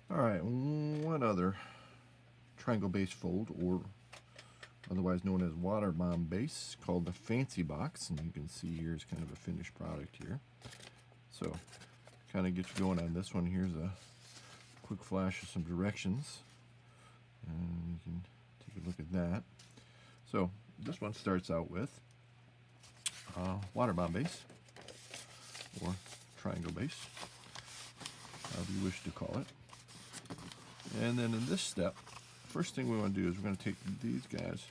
Alright, one other triangle base fold, or otherwise known as water bomb base, called the Fancy Box, and you can see here's kind of a finished product here. So, kind of get you going on this one. Here's a quick flash of some directions, and you can take a look at that. So, this one starts out with water bomb base, or triangle base, however you wish to call it. And then in this step, first thing we want to do is we're going to take these guys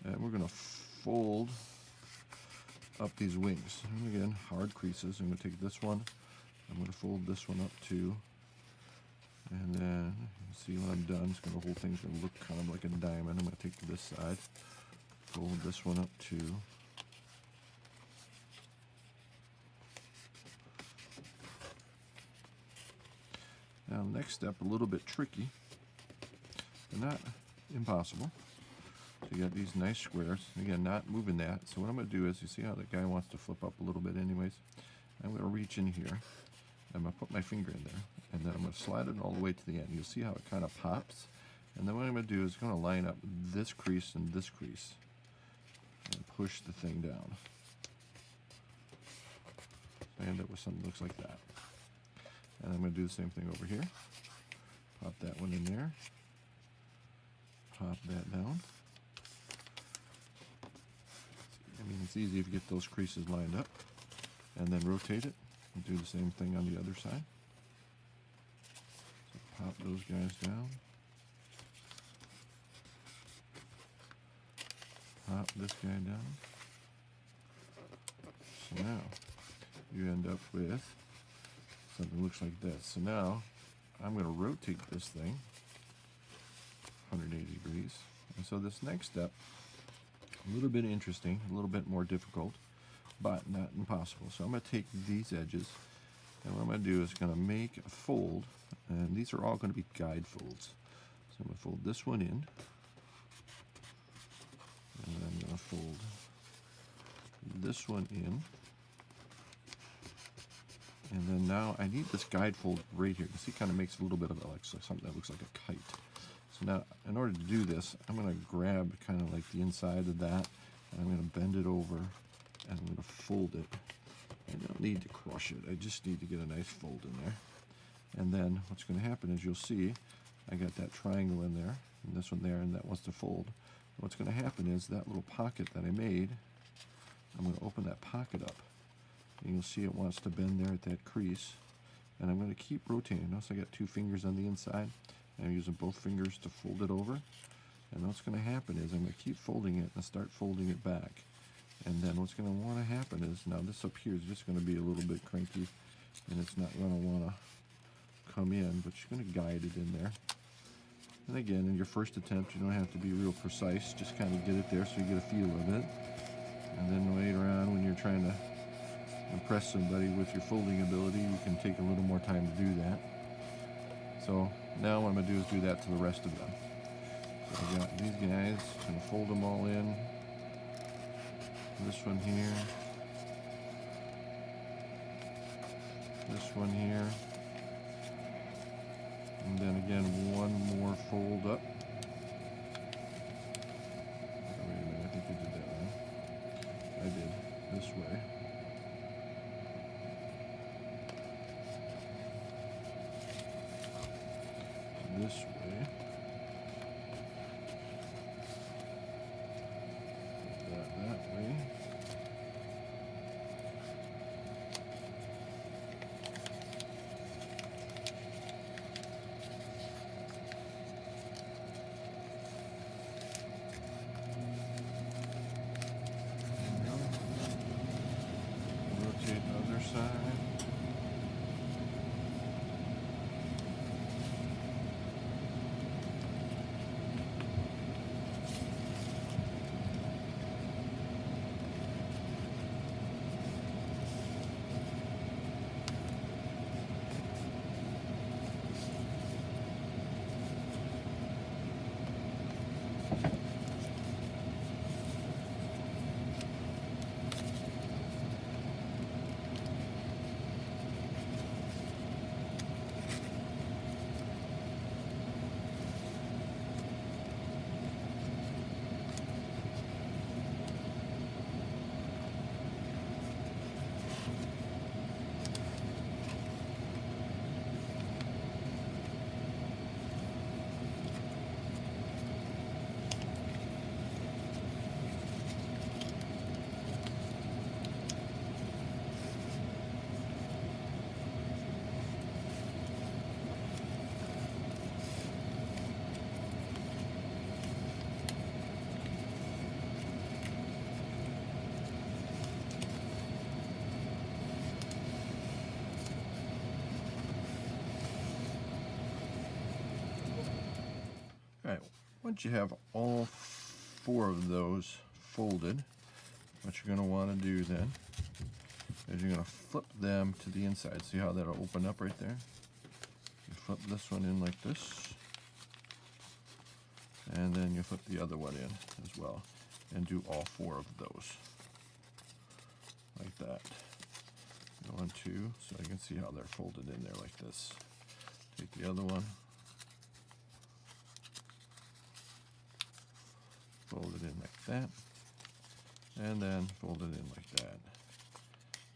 and we're going to fold up these wings. And again, hard creases. I'm going to take this one, I'm going to fold this one up too, and then you see when I'm done, the whole thing's going to look kind of like a diamond. I'm going to take this side, fold this one up too. Now, next step, a little bit tricky, but not impossible. So you got these nice squares. Again, not moving that. So what I'm going to do is, you see how the guy wants to flip up a little bit anyways? I'm going to reach in here. I'm going to put my finger in there, and then I'm going to slide it all the way to the end. You'll see how it kind of pops. And then what I'm going to do is going to line up this crease and this crease and push the thing down. I end up with something that looks like that. And I'm going to do the same thing over here. Pop that one in there. Pop that down. I mean, it's easy if you get those creases lined up. And then rotate it and do the same thing on the other side. So pop those guys down. Pop this guy down. So now you end up with something that looks like this. So now I'm going to rotate this thing 180 degrees. And so this next step, a little bit interesting, a little bit more difficult, but not impossible. So I'm going to take these edges, and what I'm going to do is going to make a fold, and these are all going to be guide folds. So I'm going to fold this one in, and then I'm going to fold this one in. And then now I need this guide fold right here. You see, it kind of makes a little bit of like something that looks like a kite. So now, in order to do this, I'm going to grab kind of like the inside of that, and I'm going to bend it over, and I'm going to fold it. I don't need to crush it. I just need to get a nice fold in there. And then what's going to happen is you'll see I got that triangle in there, and this one there, and that wants to fold. What's going to happen is that little pocket that I made, I'm going to open that pocket up. And you'll see it wants to bend there at that crease, and I'm going to keep rotating. Notice I got two fingers on the inside, and I'm using both fingers to fold it over. And what's going to happen is I'm going to keep folding it and start folding it back. And then what's going to want to happen is, now this up here is just going to be a little bit cranky, and it's not going to want to come in, but you're going to guide it in there. And again, in your first attempt, you don't have to be real precise, just kind of get it there so you get a feel of it. And then later on, when you're trying to impress somebody with your folding ability, you can take a little more time to do that. So now what I'm going to do is do that to the rest of them. So I got these guys, I'm going to fold them all in. This one here. This one here. And then again, one more fold up. Oh, wait a minute, I think I did that wrong. I did. This way. This way. That way. Rotate the other side. Alright, once you have all 4 of those folded, what you're going to want to do then is you're going to flip them to the inside. See how that'll open up right there? You flip this one in like this, and then you flip the other one in as well, and do all 4 of those like that. 1, 2, so you can see how they're folded in there like this. Take the other one, fold it in like that, and then fold it in like that.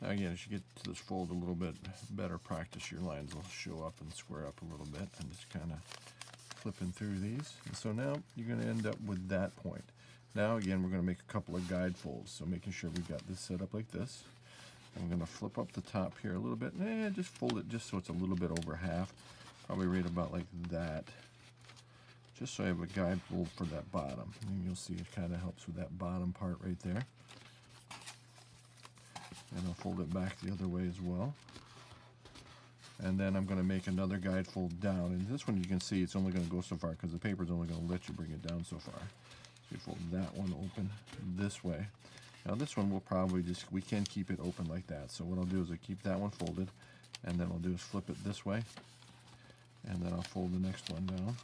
Now again, as you get to this fold a little bit better practice, your lines will show up and square up a little bit, and just kind of flipping through these. And so now you're going to end up with that point. Now again, we're going to make a couple of guide folds, so making sure we got this set up like this. I'm going to flip up the top here a little bit, and just fold it just so it's a little bit over half, probably right about like that, just so I have a guide fold for that bottom. And you'll see it kind of helps with that bottom part right there. And I'll fold it back the other way as well. And then I'm going to make another guide fold down. And this one you can see it's only going to go so far because the paper is only going to let you bring it down so far. So you fold that one open this way. Now this one will probably we can keep it open like that. So what I'll do is I'll keep that one folded, and then I'll do is flip it this way. And then I'll fold the next one down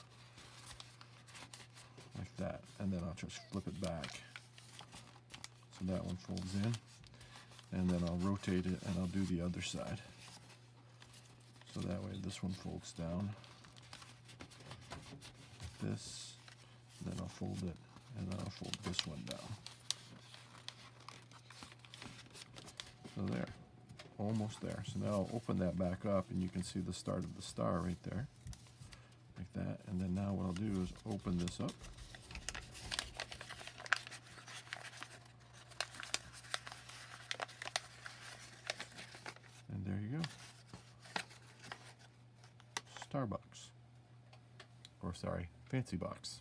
like that. And then I'll just flip it back. So that one folds in. And then I'll rotate it and I'll do the other side. So that way this one folds down. This, then I'll fold it, and then I'll fold this one down. So there, almost there. So now I'll open that back up and you can see the start of the star right there, like that. And then now what I'll do is open this up. And there you go. Starbucks. Or sorry, Fancy Box.